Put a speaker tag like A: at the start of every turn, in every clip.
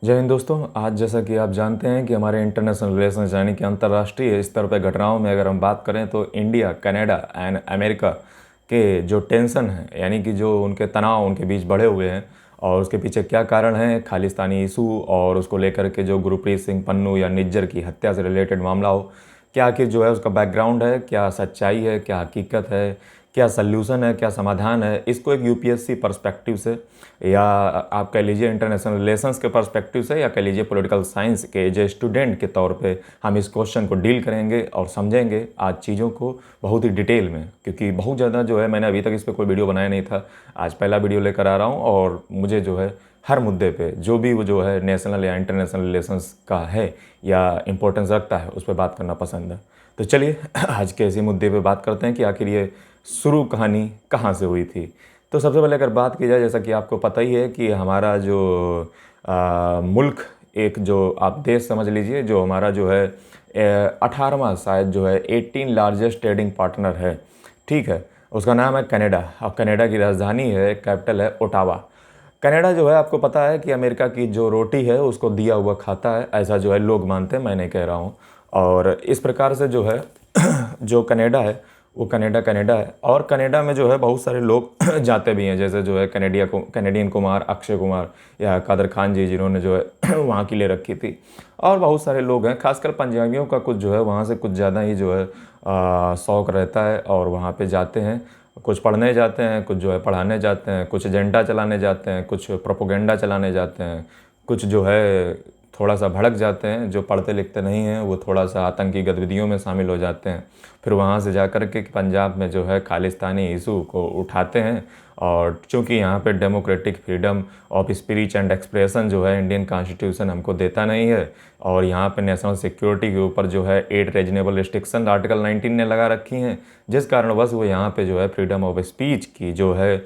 A: जय हिंद दोस्तों। आज जैसा कि आप जानते हैं कि हमारे इंटरनेशनल रिलेशंस यानी कि अंतर्राष्ट्रीय स्तर पर घटनाओं में अगर हम बात करें तो इंडिया, कनाडा एंड अमेरिका के जो टेंशन है यानी कि जो उनके तनाव उनके बीच बढ़े हुए हैं और उसके पीछे क्या कारण है, खालिस्तानी इशू और उसको लेकर के जो गुरप्रीत सिंह पन्नू या निज्जर की हत्या से रिलेटेड मामला हो, क्या आखिर जो है उसका बैकग्राउंड है, क्या सच्चाई है, क्या हकीकत है, क्या सल्यूशन है, क्या समाधान है, इसको एक यूपीएससी पर्सपेक्टिव से या आप कह लीजिए इंटरनेशनल रिलेशंस के पर्सपेक्टिव से या कह लीजिए पॉलिटिकल साइंस के एज ए स्टूडेंट के तौर पे हम इस क्वेश्चन को डील करेंगे और समझेंगे आज चीज़ों को बहुत ही डिटेल में, क्योंकि बहुत ज़्यादा जो है मैंने अभी तक इस पर कोई वीडियो बनाया नहीं था। आज पहला वीडियो लेकर आ रहा हूँ और मुझे जो है हर मुद्दे पे जो भी वो जो है नेशनल या इंटरनेशनल रिलेशंस का है या इम्पोर्टेंस रखता है उस पर बात करना पसंद है। तो चलिए आज के इसी मुद्दे पे बात करते हैं कि आखिर ये शुरू कहानी कहाँ से हुई थी। तो सबसे पहले अगर बात की जाए, जैसा कि आपको पता ही है कि हमारा जो मुल्क, एक जो आप देश समझ लीजिए, जो हमारा जो है 18वां शायद जो है 18 लार्जेस्ट ट्रेडिंग पार्टनर है, ठीक है, उसका नाम है कनाडा। अब कनाडा की राजधानी है, कैपिटल है ओटावा। कनाडा जो है आपको पता है कि अमेरिका की जो रोटी है उसको दिया हुआ खाता है, ऐसा जो है लोग मानते हैं, मैं नहीं कह रहा हूँ। और इस प्रकार से जो है जो कनाडा है वो कनाडा है और कनाडा में जो है बहुत सारे लोग जाते भी हैं, जैसे जो है कैनेडियन कुमार अक्षय कुमार या कादर खान जी, जिन्होंने जो है वहाँ की ले रखी थी। और बहुत सारे लोग हैं, खासकर पंजाबियों का कुछ जो है वहाँ से कुछ ज़्यादा ही जो है शौक़ रहता है और वहाँ पे जाते हैं। कुछ पढ़ने जाते हैं, कुछ जो है पढ़ाने जाते हैं, कुछ एजेंडा चलाने जाते हैं, कुछ प्रोपोगेंडा चलाने जाते हैं, कुछ जो है थोड़ा सा भड़क जाते हैं, जो पढ़ते लिखते नहीं हैं वो थोड़ा सा आतंकी गतिविधियों में शामिल हो जाते हैं। फिर वहाँ से जाकर के पंजाब में जो है खालिस्तानी इशू को उठाते हैं। और चूँकि यहाँ पे democratic freedom of speech and expression जो है इंडियन कॉन्स्टिट्यूशन हमको देता नहीं है, और यहाँ पे नेशनल सिक्योरिटी के ऊपर जो है 8 रीजनेबल रिस्ट्रिक्शन आर्टिकल 19 ने लगा रखी हैं, जिस कारणवश वो यहाँ पे जो है फ्रीडम ऑफ स्पीच की जो है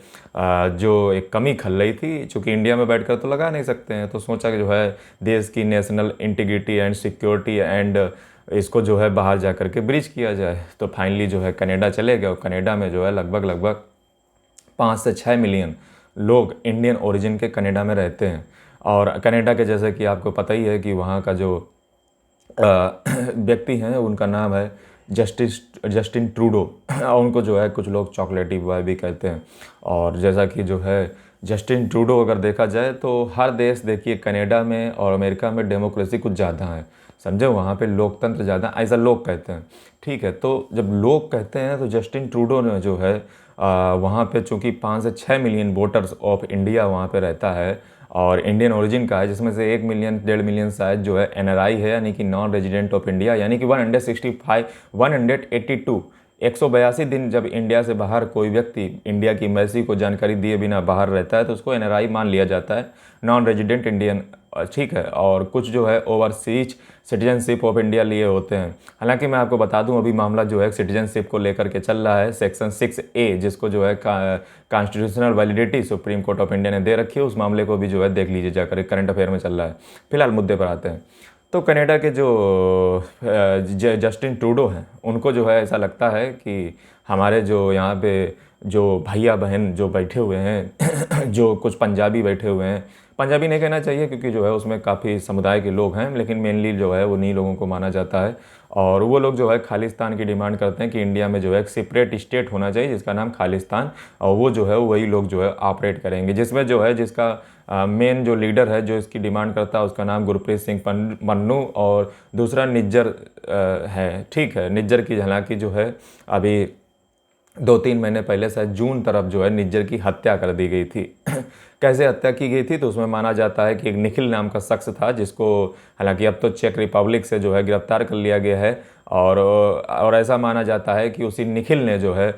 A: जो एक कमी खल रही थी, चूँकि इंडिया में बैठकर तो लगा नहीं सकते हैं, तो सोचा कि जो है देश की national integrity and security and इसको जो है बाहर जा कर के ब्रीच किया जाए। तो फाइनली जो है कनाडा चले गए और कनाडा में जो है लगभग 5 से 6 मिलियन लोग इंडियन ओरिजिन के कनाडा में रहते हैं। और कनाडा के जैसे कि आपको पता ही है कि वहाँ का जो व्यक्ति हैं उनका नाम है जस्टिन ट्रूडो और उनको जो है कुछ लोग चॉकलेटी बॉय भी कहते हैं। और जैसा कि जो है जस्टिन ट्रूडो अगर देखा जाए तो हर देश, देखिए कनाडा में और अमेरिका में डेमोक्रेसी कुछ ज़्यादा है, समझे, वहाँ पे लोकतंत्र ज़्यादा, ऐसा लोग कहते हैं, ठीक है। तो जब लोग कहते हैं तो जस्टिन ट्रूडो ने जो है वहाँ पे चूँकि 5 से 6 मिलियन वोटर्स ऑफ इंडिया वहाँ पे रहता है और इंडियन ओरिजिन का है, जिसमें से 1 मिलियन 1.5 मिलियन शायद जो है एनआरआई है, यानी कि नॉन रेजिडेंट ऑफ इंडिया, यानी कि 182 दिन जब इंडिया से बाहर कोई व्यक्ति इंडिया की एम्बेसी को जानकारी दिए बिना बाहर रहता है तो उसको एनआरआई मान लिया जाता है, नॉन रेजिडेंट इंडियन, ठीक है। और कुछ जो है ओवरसीज सिटीजनशिप ऑफ इंडिया लिए होते हैं। हालांकि मैं आपको बता दूं अभी मामला जो है सिटीजनशिप को लेकर के चल रहा है, सेक्शन 6A, जिसको जो है constitutional validity supreme court of India ने दे रखी है, उस मामले को भी जो है देख लीजिए जाकर, करंट अफेयर में चल रहा है। फिलहाल मुद्दे पर आते हैं। तो कनाडा के जो जस्टिन ट्रूडो हैं उनको जो है ऐसा लगता है कि हमारे जो यहाँ पे जो भैया बहन जो बैठे हुए हैं जो कुछ पंजाबी बैठे हुए हैं, पंजाबी नहीं कहना चाहिए क्योंकि जो है उसमें काफ़ी समुदाय के लोग हैं, लेकिन मेनली जो है उन्हीं लोगों को माना जाता है। और वो लोग जो है खालिस्तान की डिमांड करते हैं कि इंडिया में जो है एक सेपरेट स्टेट होना चाहिए जिसका नाम खालिस्तान, और वो जो है वही लोग जो है ऑपरेट करेंगे, जिसमें जो है जिसका मेन जो लीडर है जो इसकी डिमांड करता है उसका नाम गुरप्रीत सिंह पन्नू और दूसरा निज्जर है, ठीक है। निज्जर की हालांकि जो है अभी 2-3 महीने पहले शायद जून तरफ जो है निज्जर की हत्या कर दी गई थी कैसे हत्या की गई थी, तो उसमें माना जाता है कि एक निखिल नाम का शख्स था, जिसको हालांकि अब तो चेक रिपब्लिक से जो है गिरफ्तार कर लिया गया है। और ऐसा माना जाता है कि उसी निखिल ने जो है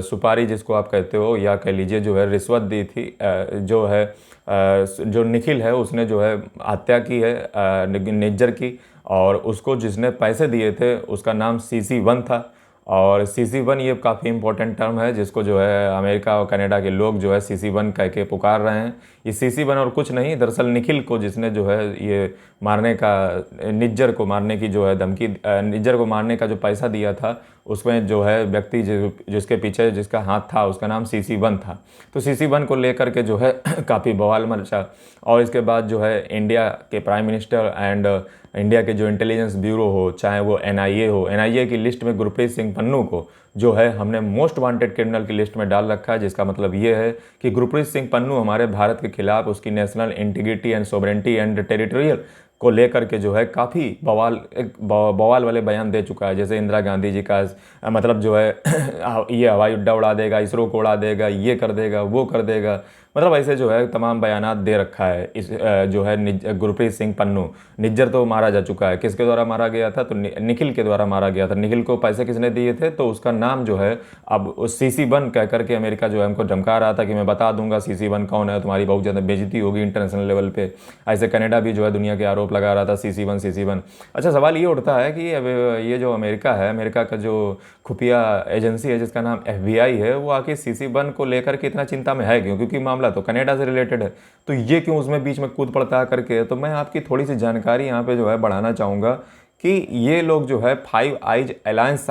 A: सुपारी जिसको आप कहते हो या कह लीजिए जो है रिश्वत दी थी, जो है जो निखिल है उसने जो है हत्या की है निज्जर की, और उसको जिसने पैसे दिए थे उसका नाम CC1 था। और CC1 ये काफ़ी इंपॉर्टेंट टर्म है जिसको जो है अमेरिका और कनाडा के लोग जो है CC1 कह के पुकार रहे हैं। ये CC1 और कुछ नहीं, दरअसल निखिल को जिसने जो है ये मारने का, निज्जर को मारने की जो है धमकी, निज्जर को मारने का जो पैसा दिया था उसमें जो है व्यक्ति जिसके पीछे जिसका हाथ था उसका नाम CC1 था। तो CC1 को लेकर के जो है काफ़ी बवाल मचा। और इसके बाद जो है इंडिया के प्राइम मिनिस्टर एंड इंडिया के जो इंटेलिजेंस ब्यूरो हो, चाहे वो NIA हो, NIA की लिस्ट में गुरप्रीत सिंह पन्नू को जो है हमने मोस्ट वांटेड क्रिमिनल की लिस्ट में डाल रखा है। जिसका मतलब ये है कि गुरप्रीत सिंह पन्नू हमारे भारत के खिलाफ उसकी national integrity and sovereignty and territorial को लेकर के जो है काफ़ी बवाल वाले बयान दे चुका है। जैसे इंदिरा गांधी जी का मतलब जो है ये हवाई अड्डा उड़ा देगा, इसरो को उड़ा देगा, ये कर देगा, वो कर देगा, मतलब ऐसे जो है तमाम बयानात दे रखा है इस जो है गुरप्रीत सिंह पन्नू। निज्जर तो मारा जा चुका है, किसके द्वारा मारा गया था? तो निखिल के द्वारा मारा गया था। निखिल को पैसे किसने दिए थे? तो उसका नाम जो है अब CC1 कह करके अमेरिका जो है हमको धमका रहा था कि मैं बता दूंगा CC1 कौन है, तुम्हारी बहुत ज़्यादा बेइज्जती होगी इंटरनेशनल लेवल पे। ऐसे कनाडा भी जो है दुनिया के आरोप लगा रहा था CC1। अच्छा, सवाल ये उठता है कि अब ये जो अमेरिका है, अमेरिका का जो खुफिया एजेंसी है जिसका नाम FBI है, वो आखिर CC1 को लेकर के इतना चिंता में है क्यों? क्योंकि मामला तो कनाडा से रिलेटेड है, तो ये क्यों उसमें बीच में कूद पड़ता है करके। तो मैं आपकी थोड़ी सी जानकारी यहाँ पे जो है बढ़ाना चाहूँगा कि ये लोग जो है फाइव आइज अलायंस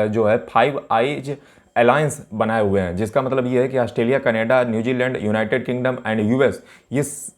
A: जो है फाइव आइज अलायंस बनाए हुए हैं। जिसका मतलब ये है कि Australia, Canada, New Zealand, United kingdom and US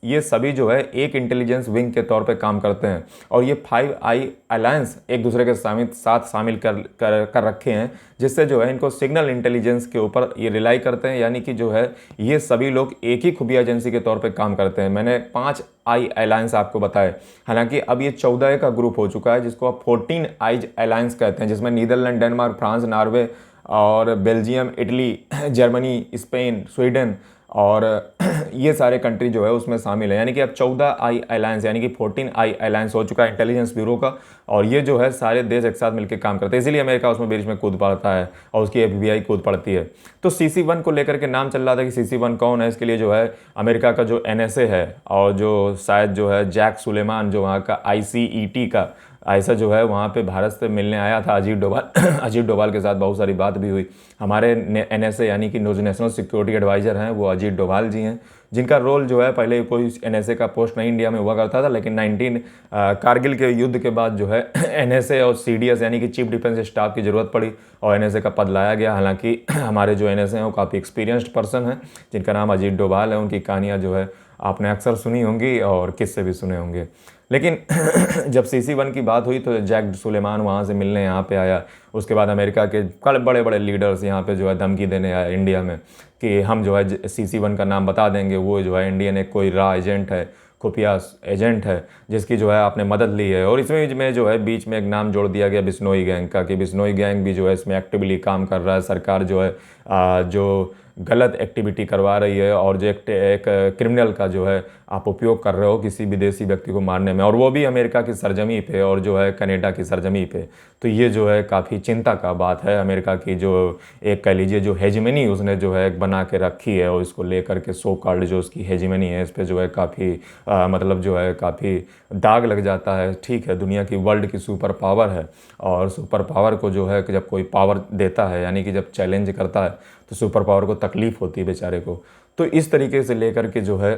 A: ये सभी जो है एक इंटेलिजेंस विंग के तौर पे काम करते हैं। और ये 5 अलायंस एक दूसरे के साथ शामिल कर रखे हैं, जिससे जो है इनको सिग्नल इंटेलिजेंस के ऊपर ये रिलाई करते हैं। यानी कि जो है ये सभी लोग एक ही खुफिया एजेंसी के तौर पे काम करते हैं। मैंने 5 आई अलायंस आपको बताए, हालांकि अब ये 14 का ग्रुप हो चुका है जिसको आप 14 आइज अलायंस कहते हैं, जिसमें नीदरलैंड, डेनमार्क, फ्रांस, नॉर्वे और Belgium, Italy, Germany, Spain, Sweden और ये सारे कंट्री जो है उसमें शामिल है। यानी कि अब 14 आई अलायंस यानी कि 14 आई अलायंस हो चुका है इंटेलिजेंस ब्यूरो का। और ये जो है सारे देश एक साथ मिलकर काम करते हैं, इसीलिए अमेरिका उसमें बीच में कूद पड़ता है और उसकी FBI कूद पड़ती है। तो CC1 को लेकर के नाम चल रहा था कि CC1 कौन है। इसके लिए जो है अमेरिका का जो NSA है और जो शायद जो है जैक सुलेमान जो वहाँ का ICET का ऐसा जो है वहाँ पे भारत से मिलने आया था अजीत डोभाल अजीत डोभाल के साथ बहुत सारी बात भी हुई। हमारे NSA यानी कि नेशनल सिक्योरिटी एडवाइज़र हैं वो अजीत डोभाल जी हैं, जिनका रोल जो है पहले कोई NSA का पोस्ट नहीं इंडिया में हुआ करता था, लेकिन 19 कारगिल के युद्ध के बाद जो है NSA और CDS यानी कि चीफ डिफेंस स्टाफ की ज़रूरत पड़ी और NSA का पद लाया गया। हालांकि हमारे जो NSA हैं वो काफ़ी एक्सपीरियंस्ड पर्सन हैं जिनका नाम अजीत डोभाल है। उनकी कहानियाँ जो है आपने अक्सर सुनी होंगी और किस्से भी सुने होंगे। लेकिन जब CC1 की बात हुई तो जैक सुलेमान वहाँ से मिलने यहाँ पे आया। उसके बाद अमेरिका के बड़े बड़े लीडर्स यहाँ पे जो है धमकी देने आए इंडिया में कि हम जो है CC1 का नाम बता देंगे, वो जो है इंडियन एक कोई रॉ एजेंट है, खुफिया एजेंट है जिसकी जो है आपने मदद ली है। और इसमें जो है बीच में एक नाम जोड़ दिया गया बिश्नोई गैंग का कि बिश्नोई गैंग भी जो है इसमें एक्टिवली काम कर रहा है। सरकार जो है जो गलत एक्टिविटी करवा रही है और जो एक क्रिमिनल का जो है आप उपयोग कर रहे हो किसी विदेशी व्यक्ति को मारने में, और वो भी अमेरिका की सरजमी पे और जो है कनाडा की सरजमी पे। तो ये जो है काफ़ी चिंता का बात है। अमेरिका की जो एक कह लीजिए जो हेजमनी उसने जो है बना के रखी है और इसको लेकर के सो कॉल्ड जो उसकी हेजमनी है इस पर जो है काफ़ी मतलब जो है काफ़ी दाग लग जाता है। ठीक है, दुनिया की वर्ल्ड की सुपर पावर है और सुपर पावर को जो है जब कोई पावर देता है यानी कि जब चैलेंज करता है तो सुपर पावर को तकलीफ होती है बेचारे को। तो इस तरीके से लेकर के जो है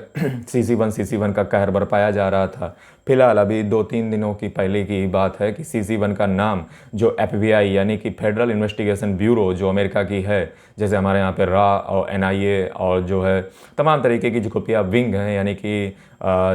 A: CC1 का कहर बरपाया जा रहा था। फिलहाल अभी 2-3 दिनों की पहले की बात है कि CC1 का नाम जो FBI यानी कि फेडरल इन्वेस्टिगेशन ब्यूरो जो अमेरिका की है, जैसे हमारे यहाँ पे रॉ और NIA और जो है तमाम तरीके की जो खुफिया विंग हैं यानी कि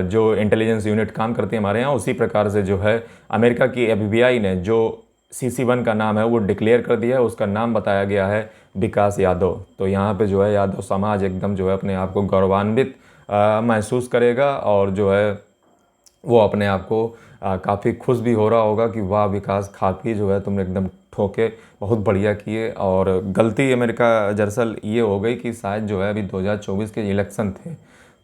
A: जो इंटेलिजेंस यूनिट काम करती है हमारे यहाँ, उसी प्रकार से जो है अमेरिका की FBI ने जो CC1 का नाम है वो डिक्लेयर कर दिया है। उसका नाम बताया गया है विकास यादव। तो यहाँ पे जो है यादव समाज एकदम जो है अपने आप को गौरवान्वित महसूस करेगा और जो है वो अपने आप को काफ़ी खुश भी हो रहा होगा कि वाह विकास, काफ़ी जो है तुमने एकदम ठोके बहुत बढ़िया किए। और गलती अमेरिका दरअसल ये हो गई कि शायद जो है अभी 2024 के इलेक्शन थे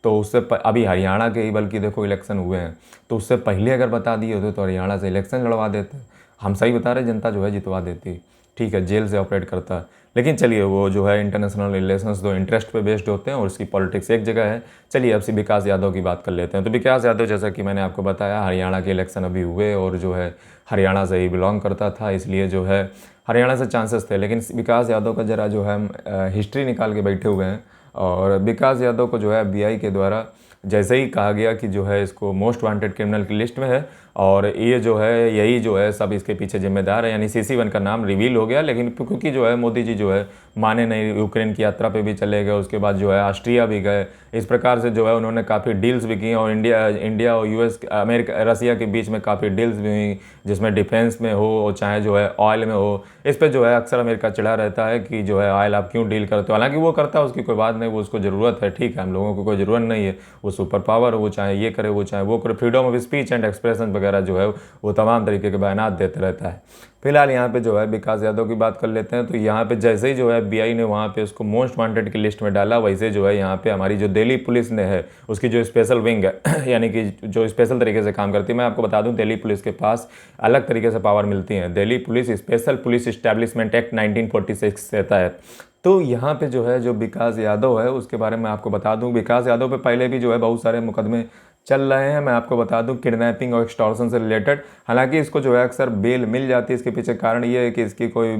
A: तो उससे अभी हरियाणा के ही बल्कि देखो इलेक्शन हुए हैं, तो उससे पहले अगर बता दिए होते तो हरियाणा से इलेक्शन लड़वा देते। हम सही बता रहे, जनता जो है जितवा देती। ठीक है, जेल से ऑपरेट करता है। लेकिन चलिए वो जो है इंटरनेशनल रिलेशंस दो इंटरेस्ट पे बेस्ड होते हैं और उसकी पॉलिटिक्स एक जगह है। चलिए अब से विकास यादव की बात कर लेते हैं। तो विकास यादव जैसा कि मैंने आपको बताया हरियाणा के इलेक्शन अभी हुए और जो है हरियाणा से ही बिलोंग करता था, इसलिए जो है हरियाणा से चांसेस थे। लेकिन विकास यादव का ज़रा जो है हिस्ट्री निकाल के बैठे हुए हैं और विकास यादव को जो है FBI के द्वारा जैसे ही कहा गया कि जो है इसको मोस्ट वांटेड क्रिमिनल की लिस्ट में है और ये जो है यही जो है सब इसके पीछे जिम्मेदार है, यानी CC1 का नाम रिवील हो गया, लेकिन क्योंकि जो है मोदी जी जो है माने नहीं, यूक्रेन की यात्रा पे भी चले गए, उसके बाद जो है ऑस्ट्रिया भी गए, इस प्रकार से जो है उन्होंने काफ़ी डील्स भी की और इंडिया और US अमेरिका रसिया के बीच में काफ़ी डील्स भी हुई, जिसमें डिफेंस में हो चाहे जो है ऑयल में हो। इस पर जो है अक्सर अमेरिका चिढ़ा रहता है कि जो है ऑयल आप क्यों डील करते हो, हालांकि वो करता है उसकी कोई बात नहीं, वो उसको ज़रूरत है, ठीक है, हम लोगों को कोई ज़रूरत नहीं है, वो सुपर पावर हो, वो चाहे ये करे वो चाहे वो करे, freedom of speech and expression वगैरह जो है वो तमाम तरीके के बयानात देते रहता है। फिलहाल यहाँ पे जो है विकास यादव की बात कर लेते हैं। तो यहाँ पे जैसे ही जो है FBI ने वहाँ पे उसको मोस्ट वांटेड की लिस्ट में डाला, वैसे जो है यहाँ पे हमारी जो दिल्ली पुलिस ने है उसकी जो स्पेशल विंग है यानी कि जो स्पेशल तरीके से काम करती है, मैं आपको बता दूं दिल्ली पुलिस के पास अलग तरीके से पावर मिलती है। Delhi police special police establishment act 1946 के तहत। तो यहाँ पे जो है जो विकास यादव है उसके बारे में आपको बता दूं, विकास यादव पे पहले भी जो है बहुत सारे मुकदमे चल रहे हैं, मैं आपको बता दूं किडनैपिंग और एक्सटॉर्शन से रिलेटेड। हालांकि इसको जो है अक्सर बेल मिल जाती है, इसके पीछे कारण ये है कि इसकी कोई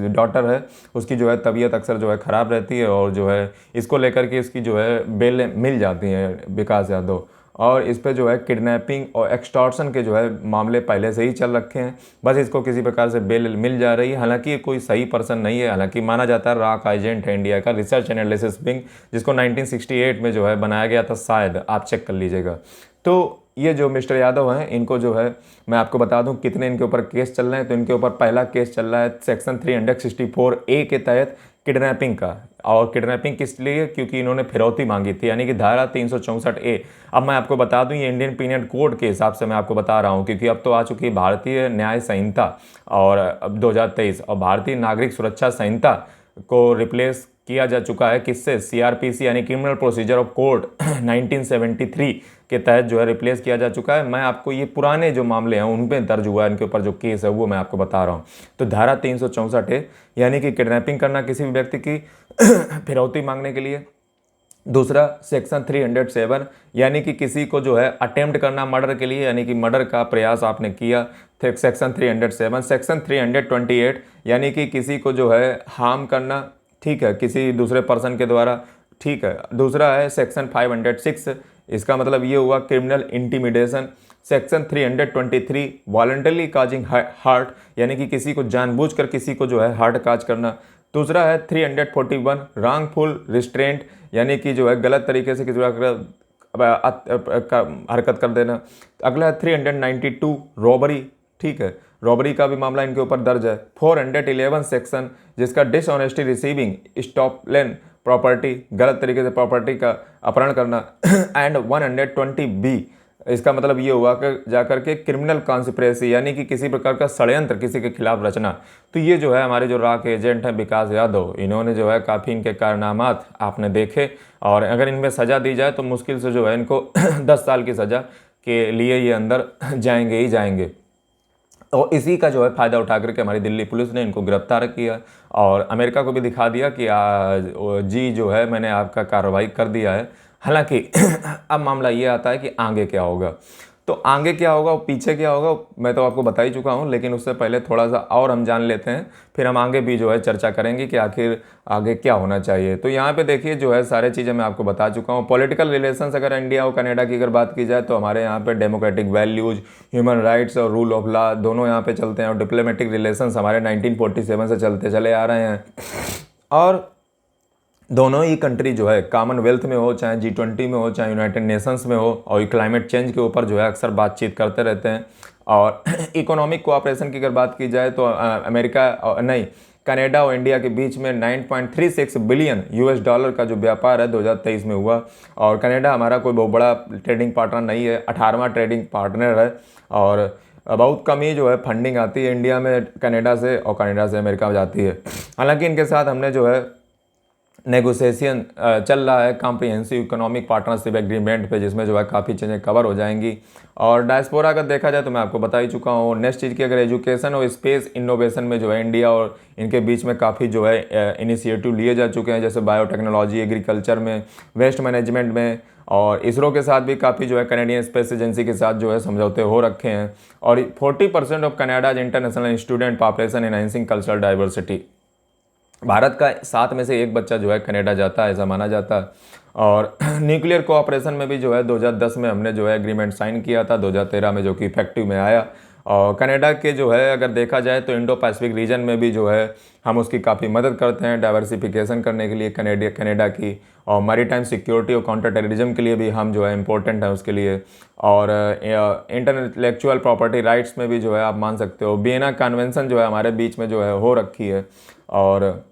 A: डॉटर है, उसकी जो है तबीयत अक्सर जो है ख़राब रहती है और जो है इसको लेकर के इसकी जो है बेल मिल जाती है विकास यादव। और इस पे जो है किडनैपिंग और एक्सटॉर्शन के जो है मामले पहले से ही चल रखे हैं, बस इसको किसी प्रकार से बेल मिल जा रही है। हालांकि ये कोई सही पर्सन नहीं है, हालांकि माना जाता है रॉक एजेंट है इंडिया का, रिसर्च एनालिसिस विंग, जिसको 1968 में जो है बनाया गया था, शायद आप चेक कर लीजिएगा। तो ये जो मिस्टर यादव हैं इनको जो है मैं आपको बता दूं कितने इनके ऊपर केस चल रहे हैं। तो इनके ऊपर पहला केस चल रहा है सेक्शन 364A के तहत किडनैपिंग का। और किडनैपिंग किस लिए, क्योंकि इन्होंने फिरौती मांगी थी, यानी कि धारा 364A। अब मैं आपको बता दूं ये इंडियन पीनल कोड के हिसाब से मैं आपको बता रहा हूं, क्योंकि अब तो आ चुकी है भारतीय न्याय संहिता और अब 2023 और भारतीय नागरिक सुरक्षा संहिता को रिप्लेस किया जा चुका है किससे, CRPC यानी क्रिमिनल प्रोसीजर ऑफ कोड 1973 के तहत जो है रिप्लेस किया जा चुका है। मैं आपको ये पुराने जो मामले हैं उन पे दर्ज हुआ है, इनके ऊपर जो केस है वो मैं आपको बता रहा हूँ। तो धारा 364A यानी कि किडनैपिंग करना किसी भी व्यक्ति की फिरौती मांगने के लिए। दूसरा सेक्शन 307 यानी कि किसी को जो है अटेम्प्ट करना मर्डर के लिए, यानी कि मर्डर का प्रयास आपने किया, सेक्शन 307। सेक्शन 328 यानी कि किसी को जो है हार्म करना, ठीक है, किसी दूसरे पर्सन के द्वारा, ठीक है। दूसरा है सेक्शन 506, इसका मतलब ये हुआ criminal intimidation. Section 323 voluntarily causing heart, यानी कि किसी को जानबूझकर किसी को जो है हार्ट काज करना। दूसरा है 341 रॉन्गफुल रिस्ट्रेंट, यानी कि जो है गलत तरीके से किसी हरकत कर देना। अगला है 392 रॉबरी, ठीक है, रॉबरी का भी मामला इनके ऊपर दर्ज है। 411 सेक्शन जिसका डिसऑनेस्टी रिसीविंग स्टॉपलेन प्रॉपर्टी, गलत तरीके से प्रॉपर्टी का अपहरण करना एंड 120B, इसका मतलब ये हुआ कि जाकर के क्रिमिनल कॉन्स्पिरेसी, यानी कि किसी प्रकार का षड्यंत्र किसी के खिलाफ रचना। तो ये जो है हमारे जो रॉक एजेंट हैं विकास यादव, इन्होंने जो है काफ़ी इनके कारनामात आपने देखे, और अगर इनमें सज़ा दी जाए तो मुश्किल से जो है इनको 10 साल की सज़ा के लिए ये अंदर जाएंगे ही जाएंगे। और इसी का जो है फ़ायदा उठा करके हमारी दिल्ली पुलिस ने इनको गिरफ्तार किया और अमेरिका को भी दिखा दिया कि जी जो है मैंने आपका कार्रवाई कर दिया है। हालांकि अब मामला ये आता है कि आगे क्या होगा। तो आगे क्या होगा, पीछे क्या होगा, मैं तो आपको बता ही चुका हूँ, लेकिन उससे पहले थोड़ा सा और हम जान लेते हैं, फिर हम आगे भी जो है चर्चा करेंगे कि आखिर आगे क्या होना चाहिए। तो यहाँ पे देखिए जो है सारी चीज़ें मैं आपको बता चुका हूँ। पॉलिटिकल रिलेशंस अगर इंडिया और कनाडा की अगर बात की जाए तो हमारे यहाँ पे डेमोक्रेटिक वैल्यूज, ह्यूमन राइट्स और रूल ऑफ लॉ दोनों यहाँ पे चलते हैं, और डिप्लोमेटिक रिलेशंस हमारे 1947 से चलते चले आ रहे हैं। और दोनों ही कंट्री जो है कॉमनवेल्थ में हो, चाहे G20 में हो, चाहे यूनाइटेड नेशंस में हो, और क्लाइमेट चेंज के ऊपर जो है अक्सर बातचीत करते रहते हैं। और इकोनॉमिक कोऑपरेशन की अगर बात की जाए तो कनाडा और इंडिया के बीच में 9.36 बिलियन US डॉलर का जो व्यापार है 2023 में हुआ। और कनाडा हमारा कोई बहुत बड़ा ट्रेडिंग पार्टनर नहीं है, 18वां ट्रेडिंग पार्टनर है, और बहुत कम ही जो है फंडिंग आती है इंडिया में कनाडा से, और कनाडा से अमेरिका में जाती है। हालांकि इनके साथ हमने जो है नेगोशिएशन चल रहा है कॉम्प्रिहेंसिव इकोनॉमिक पार्टनरशिप एग्रीमेंट पे, जिसमें जो है काफ़ी चीज़ें कवर हो जाएंगी। और डायस्पोरा अगर देखा जाए तो मैं आपको बता ही चुका हूँ। नेक्स्ट चीज़ की अगर एजुकेशन और स्पेस इनोवेशन में जो है इंडिया और इनके बीच में काफ़ी जो है इनिशिएटिव लिए जा चुके हैं, जैसे बायोटेक्नोलॉजी, एग्रीकल्चर में, वेस्ट मैनेजमेंट में, और इसरो के साथ भी काफ़ी जो है कैनेडियन स्पेस एजेंसी के साथ जो है समझौते हो रखे हैं। और 40% of Canada's international student population enhancing cultural diversity, Bharat का 7 में से 1 बच्चा जो है कनाडा जाता है, ऐसा माना जाता है। और न्यूक्लियर कोऑपरेशन में भी जो है 2010 में हमने जो है एग्रीमेंट साइन किया था, 2013 में जो कि इफेक्टिव में आया। और कनाडा के जो है अगर देखा जाए तो इंडो पैसिफिक रीजन में भी जो है हम उसकी काफ़ी मदद करते हैं डाइवर्सिफिकेशन करने के लिए कनाडा की, और मैरीटाइम सिक्योरिटी और काउंटर टेररिज्म के लिए भी हम जो है इम्पोर्टेंट है उसके लिए। और इंटेलेक्चुअल प्रॉपर्टी राइट्स में भी जो है आप मान सकते हो वियना कन्वेंशन जो है हमारे बीच में जो है हो रखी है, और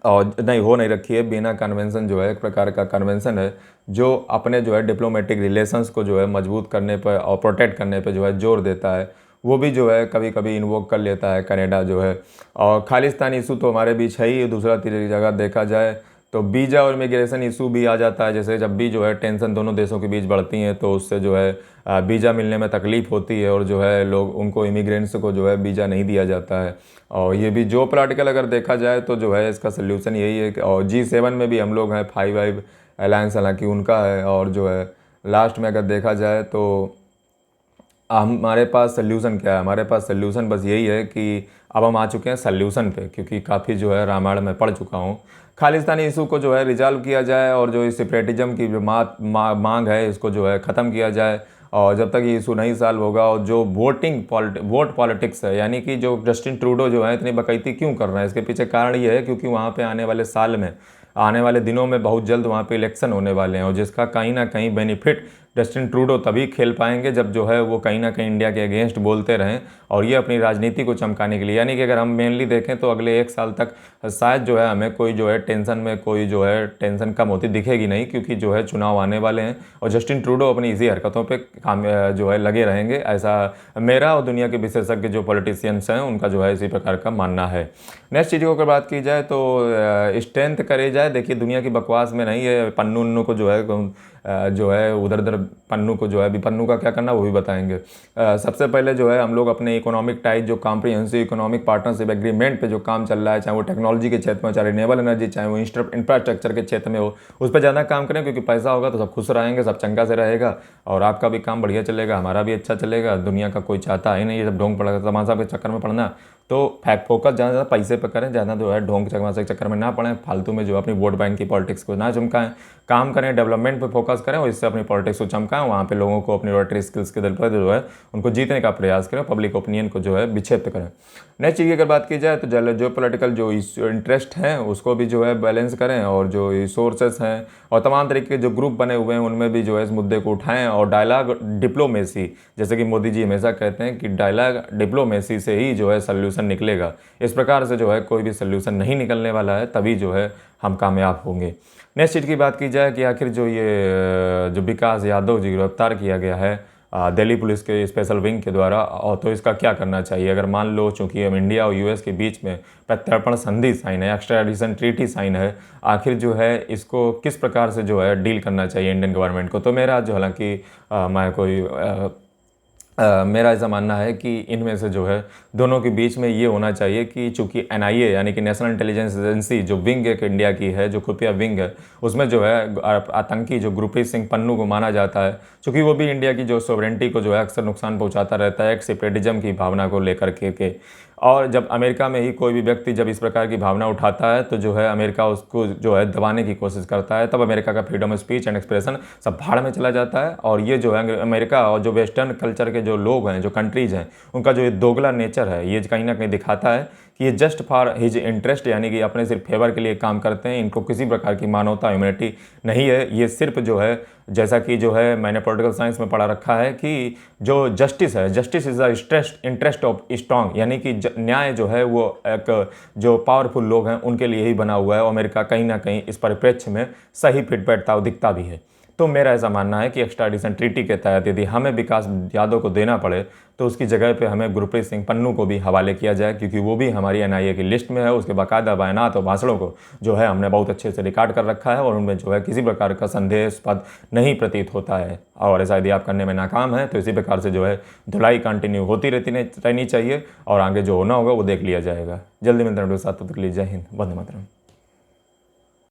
A: नहीं हो नहीं रखी है। वियना कन्वेंशन जो है एक प्रकार का कन्वेंशन है जो अपने जो है डिप्लोमेटिक रिलेशंस को जो है मजबूत करने पर और प्रोटेक्ट करने पर जो है जोर देता है। वो भी जो है कभी कभी इन्वोक कर लेता है कनाडा जो है। और खालिस्तानी इशू तो हमारे बीच है ही। दूसरा तीसरी जगह देखा जाए तो वीज़ा और इमिग्रेशन इशू भी आ जाता है। जैसे जब भी जो है टेंशन दोनों देशों के बीच बढ़ती हैं तो उससे जो है वीज़ा मिलने में तकलीफ़ होती है, और जो है लोग उनको इमिग्रेंट्स को जो है वीज़ा नहीं दिया जाता है। और ये भी जो पॉलिटिकल अगर देखा जाए तो जो है इसका सल्यूशन यही है कि, और G7 में भी हम लोग हैं, 5 अलायंस हालांकि उनका है। और जो है लास्ट में अगर देखा जाए तो हमारे पास सल्यूशन क्या है? हमारे पास सल्यूशन बस यही है कि अब हम आ चुके हैं सल्यूशन पे, क्योंकि काफ़ी जो है रामायण में पढ़ चुका हूँ। खालिस्तानी इशू को जो है रिजॉल्व किया जाए, और जो इस सेपरेटिज्म की जो मांग है इसको जो है ख़त्म किया जाए। और जब तक ये इशू नहीं सॉल्व होगा, और जो वोट पॉलिटिक्स है, यानी कि जो जस्टिन ट्रूडो जो है इतनी बकैती क्यों कर रहे हैं, इसके पीछे कारण ये है क्योंकि वहाँ पे आने वाले साल में, आने वाले दिनों में बहुत जल्द वहाँ पे इलेक्शन होने वाले हैं, और जिसका कहीं ना कहीं बेनिफिट जस्टिन ट्रूडो तभी खेल पाएंगे जब जो है वो कहीं ना कहीं इंडिया के अगेंस्ट बोलते रहें, और ये अपनी राजनीति को चमकाने के लिए। यानी कि अगर हम मेनली देखें तो अगले 1 साल तक शायद जो है हमें कोई जो है टेंशन में कोई जो है टेंशन कम होती दिखेगी नहीं, क्योंकि जो है चुनाव आने वाले हैं और जस्टिन ट्रूडो अपनी इसी हरकतों पे काम जो है लगे रहेंगे। ऐसा मेरा और दुनिया के विशेषज्ञ जो पॉलिटिशियंस हैं उनका जो है इसी प्रकार का मानना है। नेक्स्ट चीज़ की अगर बात की जाए तो स्ट्रेंथ करे जाए, देखिए दुनिया की बकवास में नहीं है, पन्नू उन्नू को जो है उधर उधर पन्नू को जो है अभी पन्नू का क्या करना वो भी बताएंगे। सबसे पहले जो है हम लोग अपने इकोनॉमिक टाइज जो कॉम्प्रिहेंसिव इकोनॉमिक पार्टनरशिप एग्रीमेंट पे जो काम चल रहा है, चाहे वो टेक्नोलॉजी के क्षेत्र में, चाहे रिन्यूएबल एनर्जी, चाहे वो इंफ्रास्ट्रक्चर के क्षेत्र में हो, उस पर ज़्यादा काम करें, क्योंकि पैसा होगा तो सब खुश रहेंगे, सब चंगा से रहेगा, और आपका भी काम बढ़िया चलेगा, हमारा भी अच्छा चलेगा। दुनिया का कोई चाहता है नहीं ये सब ढोंग पड़ा तमाशा के चक्कर में पड़ना। तो फोकस ज़्यादा पैसे पर करें, ज़्यादा जो है ढोंग तमाशे के चक्कर में ना पड़ें, फालतू में जो अपनी वोट बैंक की पॉलिटिक्स को ना चमकाएं, काम करें, डेवलपमेंट पे फोकस करें, और इससे अपनी पॉलिटिक्स को चमकाएं। वहाँ पे लोगों को अपनी रोटरी स्किल्स के दल पर जो है उनको जीतने का प्रयास करें, पब्लिक ओपिनियन को जो है विक्षिप्त करें। नेक्स्ट चीज़ की अगर बात की जाए तो जो पॉलिटिकल जो इंटरेस्ट हैं उसको भी जो है बैलेंस करें, और जो रिसोर्सेस हैं और तमाम तरीके के जो ग्रुप बने हुए हैं उनमें भी जो है इस मुद्दे को उठाएं, और डायलॉग डिप्लोमेसी, जैसे कि मोदी जी हमेशा कहते हैं कि डायलॉग डिप्लोमेसी से ही जो है सल्यूशन निकलेगा। इस प्रकार से जो है कोई भी सल्यूशन नहीं निकलने वाला है, तभी जो है हम कामयाब होंगे। नेक्स्ट चीज़ की बात की जाए कि आखिर जो विकास यादव जी गिरफ्तार किया गया है दिल्ली पुलिस के स्पेशल विंग के द्वारा, और तो इसका क्या करना चाहिए? अगर मान लो चूंकि हम इंडिया और यूएस के बीच में प्रत्यर्पण संधि साइन है, एक्स्ट्राडिशन ट्रीटी साइन है, आखिर जो है इसको किस प्रकार से जो है डील करना चाहिए इंडियन गवर्नमेंट को? तो मेरा जो हालांकि मैं कोई मेरा ऐसा मानना है कि इनमें से जो है दोनों के बीच में ये होना चाहिए कि चूंकि NIA यानी कि नेशनल इंटेलिजेंस एजेंसी जो विंग एक इंडिया की है, जो खुफिया विंग है, उसमें जो है आतंकी जो गुरप्रीत सिंह पन्नू को माना जाता है, चूँकि वो भी इंडिया की जो सॉवरेंटी को जो है अक्सर नुकसान पहुँचाता रहता है एक सेपरेटिज्म की भावना को लेकर के। और जब अमेरिका में ही कोई भी व्यक्ति जब इस प्रकार की भावना उठाता है तो जो है अमेरिका उसको जो है दबाने की कोशिश करता है, तब अमेरिका का freedom of speech and expression सब भाड़ में चला जाता है। और ये जो है अमेरिका और जो वेस्टर्न कल्चर के जो लोग हैं, जो कंट्रीज़ हैं, उनका जो ये दोगला नेचर है, ये कहीं ना कहीं दिखाता है कि ये जस्ट फॉर हिज इंटरेस्ट, यानी कि अपने सिर्फ फेवर के लिए काम करते हैं। इनको किसी प्रकार की मानवता ह्यूमैनिटी नहीं है। ये सिर्फ जो है जैसा कि जो है मैंने पॉलिटिकल साइंस में पढ़ा रखा है कि जो जस्टिस है, justice is the interest of strong, यानी कि न्याय जो है वो एक जो पावरफुल लोग हैं उनके लिए ही बना हुआ है। और अमेरिका कहीं ना कहीं इस परिप्रेक्ष्य में सही फिट बैठता हुआ दिखता भी है। तो मेरा ऐसा मानना है कि एक्स्ट्राडिशन ट्रीटी के तहत यदि हमें विकास यादव को देना पड़े तो उसकी जगह पे हमें गुरप्रीत सिंह पन्नू को भी हवाले किया जाए, क्योंकि वो भी हमारी NIA की लिस्ट में है। उसके बाकायदा बयानात और भाषणों को जो है हमने बहुत अच्छे से रिकॉर्ड कर रखा है, और उनमें जो है किसी प्रकार का संदेहास्पद नहीं प्रतीत होता है। और ऐसा यदि आप करने में नाकाम है तो इसी प्रकार से जो है धुलाई कंटिन्यू होती रहनी चाहिए, और आगे जो होना होगा वो देख लिया जाएगा। जल्दी मिलते हैं साथ, तब तक के लिए जय हिंद, वंदे मातरम।